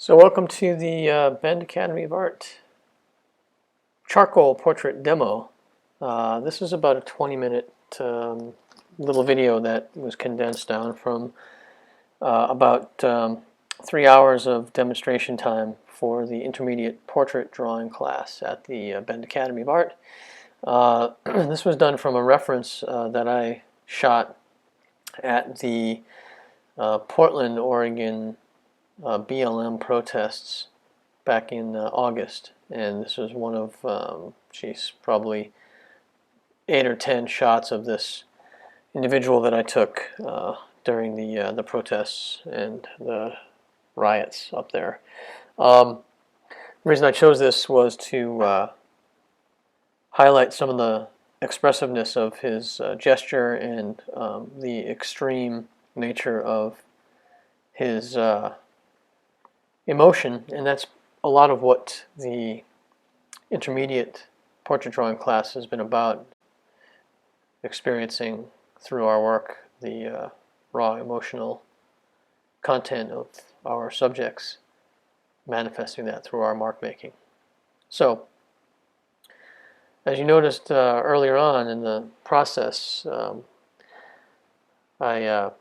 So welcome to the Bend Academy of Art charcoal portrait demo. This is about a 20-minute little video that was condensed down from about 3 hours of demonstration time for the intermediate portrait drawing class at the Bend Academy of Art. This was done from a reference that I shot at the Portland, Oregon BLM protests back in August, and this was one of probably 8 or 10 shots of this individual that I took during the protests and the riots up there. The reason I chose this was to highlight some of the expressiveness of his gesture and the extreme nature of his emotion, and that's a lot of what the intermediate portrait drawing class has been about, experiencing through our work the raw emotional content of our subjects, manifesting that through our mark making. So, as you noticed earlier on in the process, I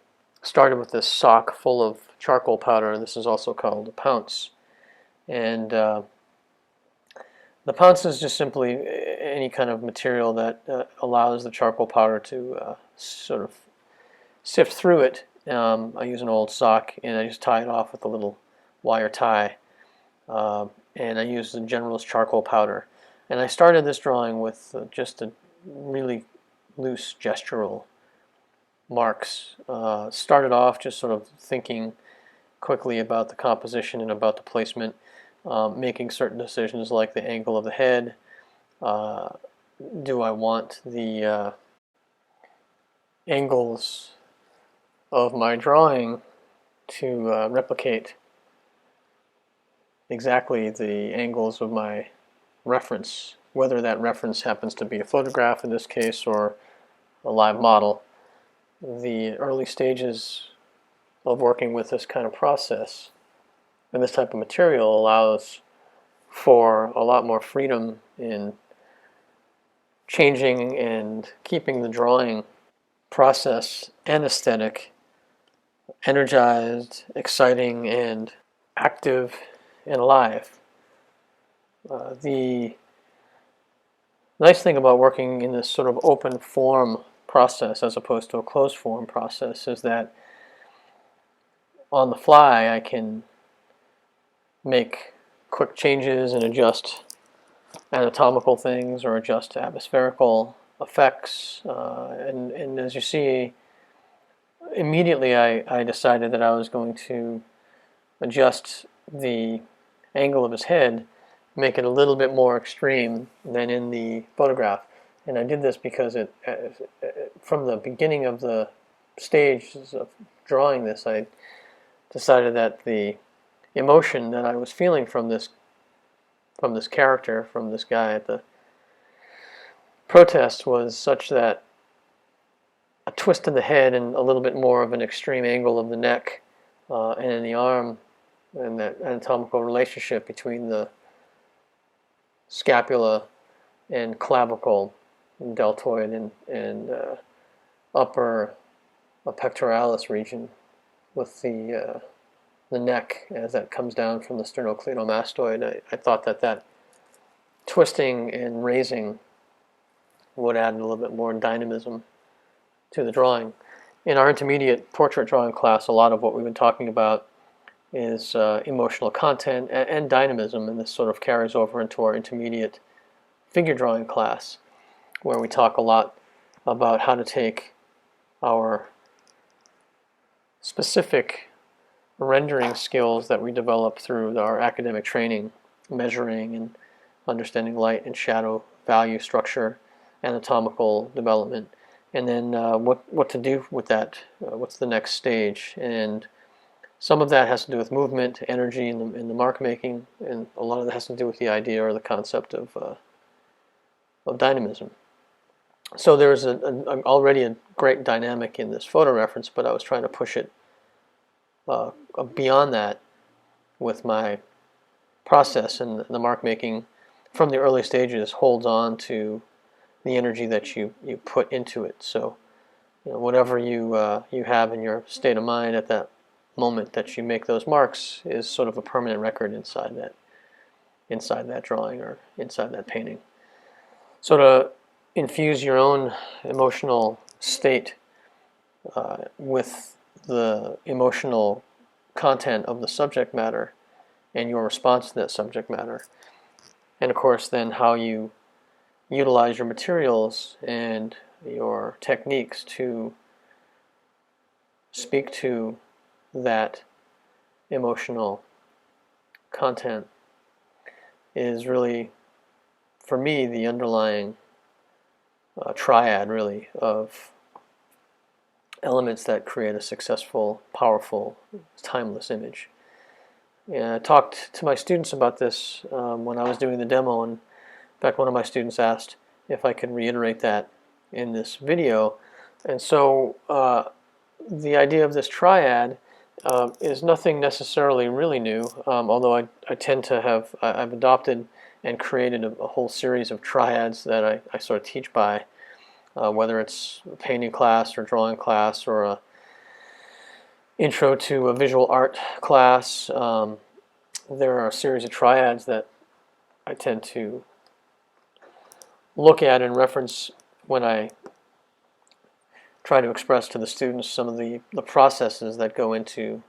started with this sock full of charcoal powder. This is also called a pounce, and the pounce is just simply any kind of material that allows the charcoal powder to sort of sift through it. I use an old sock and I just tie it off with a little wire tie, and I use the generalist charcoal powder. And I started this drawing with just a really loose gestural marks. Started off just sort of thinking quickly about the composition and about the placement, making certain decisions like the angle of the head. Do I want the angles of my drawing to replicate exactly the angles of my reference, whether that reference happens to be a photograph in this case or a live model. The early stages of working with this kind of process and this type of material allows for a lot more freedom in changing and keeping the drawing process and aesthetic energized, exciting, and active and alive. The nice thing about working in this sort of open form process as opposed to a closed form process is that on the fly I can make quick changes and adjust anatomical things or adjust atmospherical effects, and as you see, immediately I decided that I was going to adjust the angle of his head, make it a little bit more extreme than in the photograph. And I did this because from the beginning of the stages of drawing this, I decided that the emotion that I was feeling from this character, from this guy at the protest, was such that a twist in the head and a little bit more of an extreme angle of the neck and in the arm, and that anatomical relationship between the scapula and clavicle and deltoid and upper pectoralis region with the neck as that comes down from the sternocleidomastoid. I thought that twisting and raising would add a little bit more dynamism to the drawing. In our intermediate portrait drawing class, a lot of what we've been talking about is emotional content and dynamism, and this sort of carries over into our intermediate figure drawing class, where we talk a lot about how to take our specific rendering skills that we develop through our academic training, measuring and understanding light and shadow, value structure, anatomical development, and then what to do with that, what's the next stage. And some of that has to do with movement, energy in the mark making, and a lot of that has to do with the idea or the concept of dynamism. So there's already a great dynamic in this photo reference, but I was trying to push it beyond that with my process, and the mark making from the early stages holds on to the energy that you put into it. So whatever you have in your state of mind at that moment that you make those marks is sort of a permanent record inside that drawing or inside that painting. So to infuse your own emotional state with the emotional content of the subject matter and your response to that subject matter, and of course then how you utilize your materials and your techniques to speak to that emotional content is really, for me, the underlying triad, really, of elements that create a successful, powerful, timeless image. And I talked to my students about this when I was doing the demo, and in fact one of my students asked if I could reiterate that in this video. And so the idea of this triad is nothing necessarily really new, although I tend to have, I've adopted and created a whole series of triads that I sort of teach by, whether it's a painting class or drawing class or a intro to a visual art class. There are a series of triads that I tend to look at and reference when I try to express to the students some of the processes that go into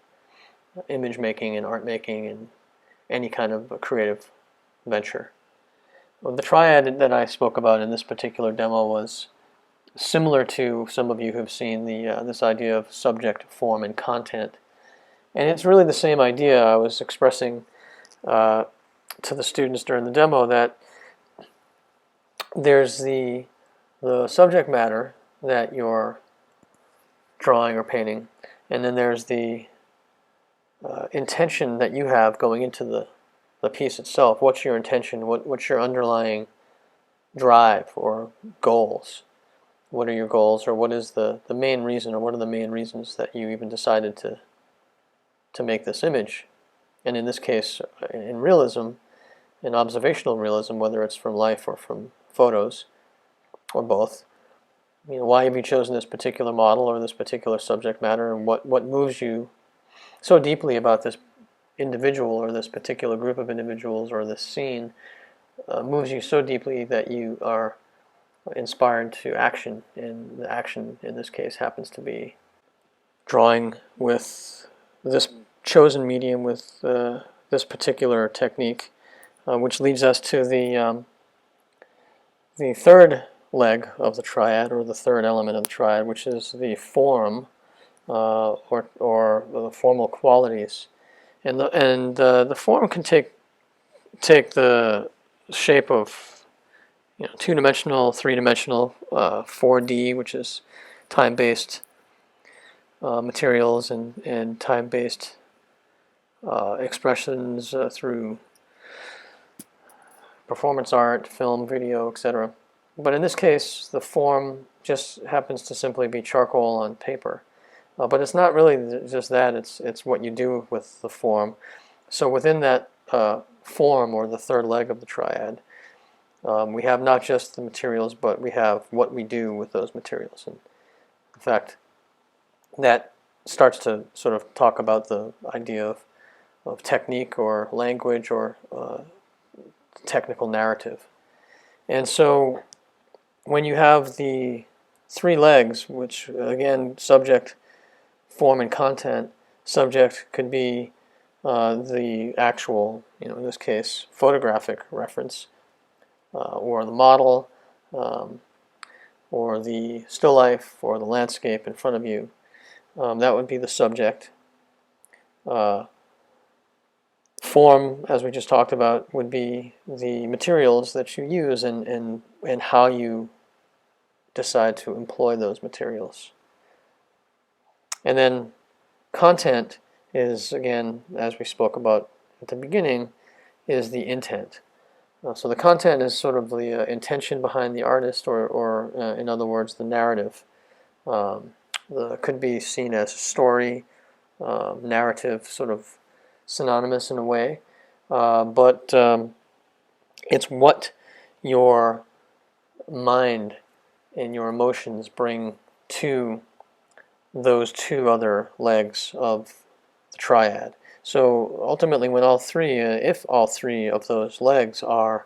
image making and art making and any kind of a creative venture. Well, the triad that I spoke about in this particular demo was similar to some of you who've seen this idea of subject, form, and content. And it's really the same idea. I was expressing to the students during the demo that there's the subject matter that you're drawing or painting, and then there's the intention that you have going into the piece itself. What's your intention? What's your underlying drive or goals? What are your goals, or what is the main reason, or what are the main reasons that you even decided to make this image? And in this case, in realism, in observational realism, whether it's from life or from photos, or both, why have you chosen this particular model or this particular subject matter, and what moves you so deeply about this individual or this particular group of individuals or this scene, moves you so deeply that you are inspired to action, and the action in this case happens to be drawing with this chosen medium, with this particular technique, which leads us to the third leg of the triad, or the third element of the triad, which is the form, or the formal qualities. And the form can take the shape of two-dimensional, three-dimensional, 4D, which is time-based materials and time-based expressions through performance art, film, video, etc. But in this case, the form just happens to simply be charcoal on paper. But it's not really just that, it's what you do with the form. So within that form, or the third leg of the triad, we have not just the materials, but we have what we do with those materials. And in fact, that starts to sort of talk about the idea of technique or language or technical narrative. And so when you have the three legs, which again, subject, form, and content, subject could be the actual, in this case, photographic reference, or the model, or the still life, or the landscape in front of you. That would be the subject. Form, as we just talked about, would be the materials that you use and how you decide to employ those materials. And then content is, again, as we spoke about at the beginning, is the intent. So the content is sort of the intention behind the artist, or in other words, the narrative. Could be seen as a story, narrative, sort of synonymous in a way, but it's what your mind and your emotions bring to those two other legs of the triad. So ultimately, when all three, if all three of those legs are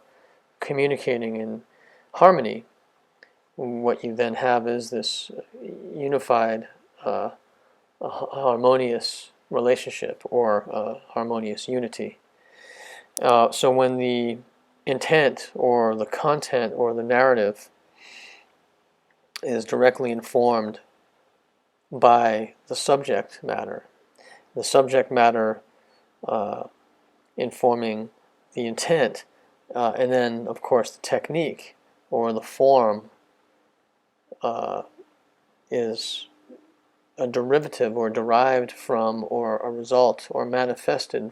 communicating in harmony, what you then have is this unified, harmonious relationship, or harmonious unity. So when the intent or the content or the narrative is directly informed by the subject matter informing the intent, and then of course the technique or the form is a derivative or derived from or a result or manifested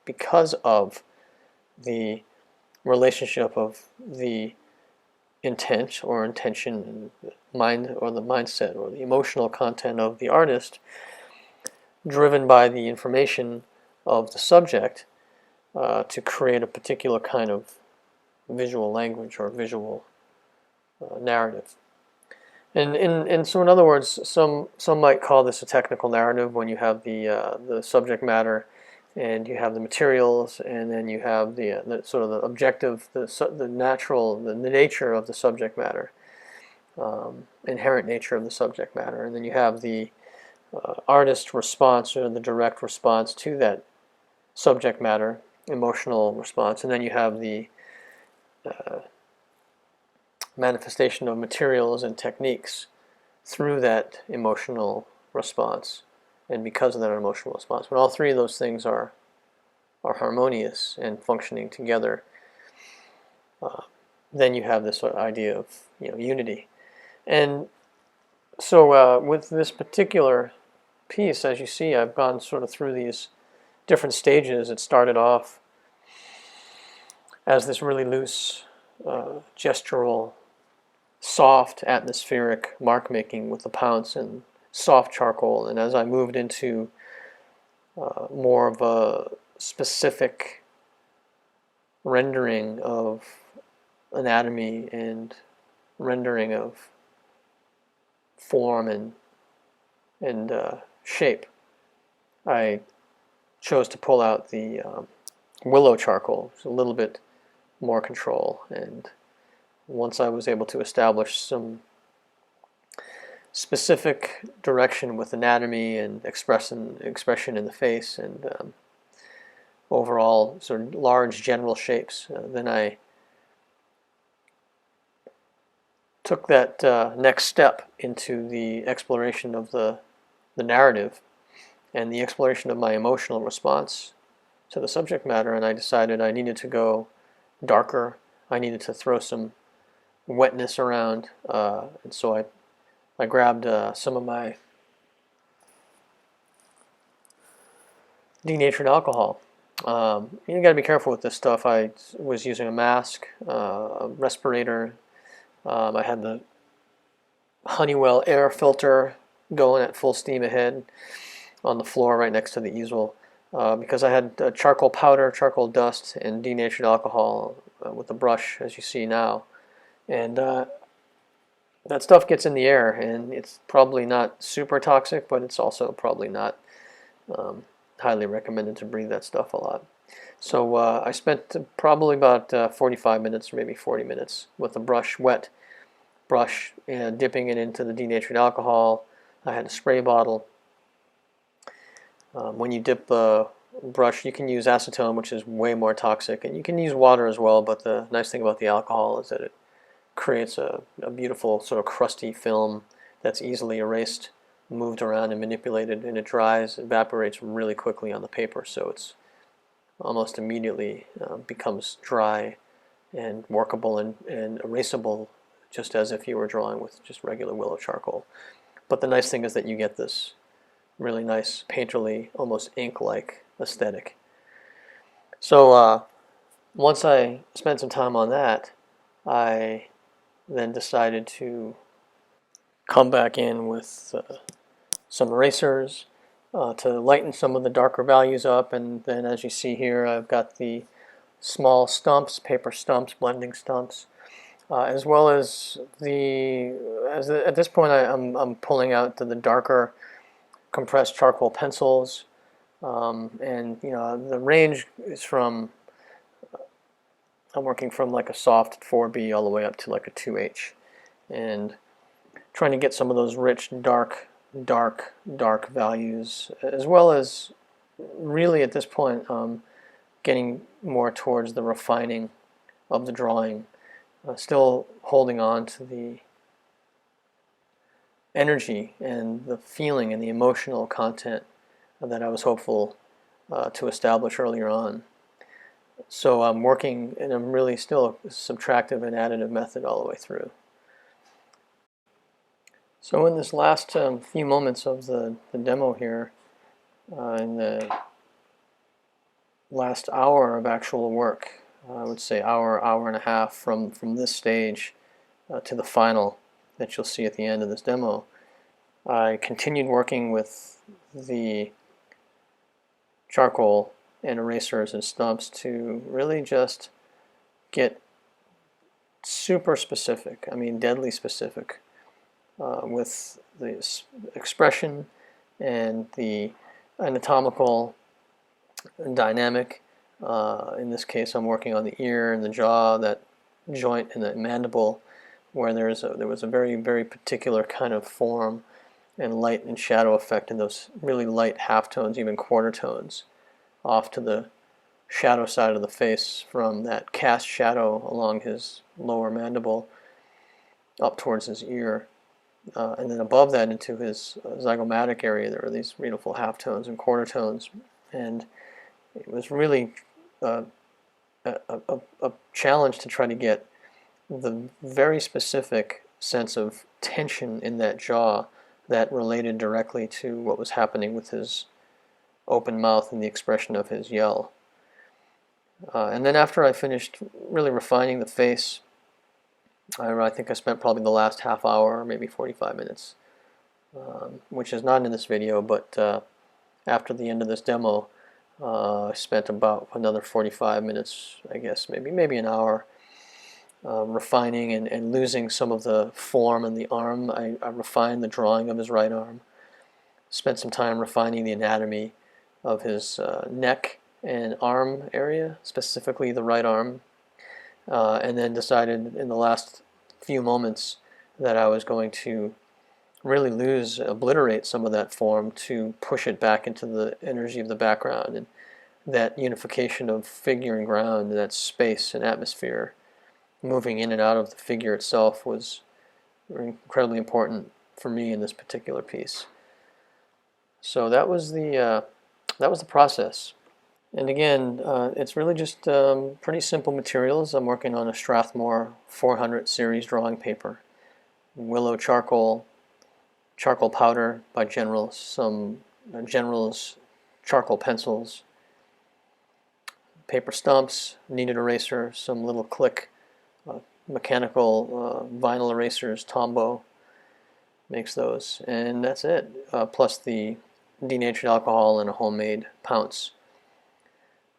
because of the relationship of the intent or intention, mind or the mindset or the emotional content of the artist, driven by the information of the subject, to create a particular kind of visual language or visual narrative. And so in other words, some might call this a technical narrative when you have the subject matter, and you have the materials, and then you have the sort of the objective, the natural, the nature of the subject matter, inherent nature of the subject matter, and then you have the artist response or the direct response to that subject matter, emotional response, and then you have the manifestation of materials and techniques through that emotional response, and because of that emotional response. When all three of those things are harmonious and functioning together, then you have this idea of unity. And so with this particular piece, as you see, I've gone sort of through these different stages. It started off as this really loose, gestural, soft, atmospheric mark making with the pounce and soft charcoal. And as I moved into more of a specific rendering of anatomy and rendering of form and shape, I chose to pull out the willow charcoal. It's a little bit more control, and once I was able to establish some specific direction with anatomy and expression in the face, and overall sort of large general shapes, then I took that next step into the exploration of the narrative and the exploration of my emotional response to the subject matter, and I decided I needed to go darker. I needed to throw some wetness around, and so I grabbed some of my denatured alcohol. You got to be careful with this stuff. I was using a mask, a respirator. I had the Honeywell air filter going at full steam ahead on the floor right next to the easel, because I had charcoal powder, charcoal dust, and denatured alcohol with a brush, as you see now. And that stuff gets in the air, and it's probably not super toxic, but it's also probably not highly recommended to breathe that stuff a lot. So I spent probably about 45 minutes, or maybe 40 minutes, with the brush, wet brush, and dipping it into the denatured alcohol. I had a spray bottle. When you dip the brush, you can use acetone, which is way more toxic, and you can use water as well, but the nice thing about the alcohol is that it creates a beautiful sort of crusty film that's easily erased, moved around and manipulated, and it dries, evaporates really quickly on the paper, so it's almost immediately becomes dry and workable and erasable, just as if you were drawing with just regular willow charcoal. But the nice thing is that you get this really nice painterly, almost ink-like aesthetic. So once I spent some time on that, I then decided to come back in with some erasers, to lighten some of the darker values up. And then, as you see here, I've got the small stumps, paper stumps, blending stumps, as well as at this point I'm pulling out the darker compressed charcoal pencils, and the range is from, I'm working from like a soft 4B all the way up to like a 2H, and trying to get some of those rich dark values, as well as really at this point getting more towards the refining of the drawing, still holding on to the energy and the feeling and the emotional content that I was hopeful to establish earlier on. So I'm working, and I'm really still a subtractive and additive method all the way through. So in this last few moments of the demo here, in the last hour of actual work, I would say hour and a half from this stage to the final that you'll see at the end of this demo, I continued working with the charcoal and erasers and stumps to really just get super specific, I mean deadly specific, with the expression and the anatomical dynamic. In this case, I'm working on the ear and the jaw, that joint in the mandible, where there was a very particular kind of form and light and shadow effect in those really light halftones, even quarter tones, off to the shadow side of the face from that cast shadow along his lower mandible up towards his ear. And then above that into his zygomatic area, there were these beautiful halftones and quarter tones. And it was really a challenge to try to get the very specific sense of tension in that jaw that related directly to what was happening with his open mouth and the expression of his yell. And then after I finished really refining the face, I think I spent probably the last half hour, maybe 45 minutes, which is not in this video, but after the end of this demo, I spent about another 45 minutes, I guess, maybe an hour, refining and losing some of the form in the arm. I refined the drawing of his right arm, spent some time refining the anatomy of his neck and arm area, specifically the right arm, and then decided in the last few moments that I was going to really obliterate some of that form to push it back into the energy of the background, and that unification of figure and ground, that space and atmosphere moving in and out of the figure itself was incredibly important for me in this particular piece. So that was the process. And again, it's really just pretty simple materials. I'm working on a Strathmore 400 series drawing paper, willow charcoal powder by Generals, some Generals charcoal pencils, paper stumps, kneaded eraser, some little click mechanical vinyl erasers. Tombow makes those, and that's it. Plus the denatured alcohol and a homemade pounce.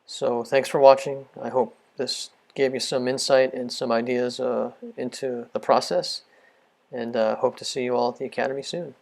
So thanks for watching. I hope this gave you some insight and some ideas into the process, and hope to see you all at the Academy soon.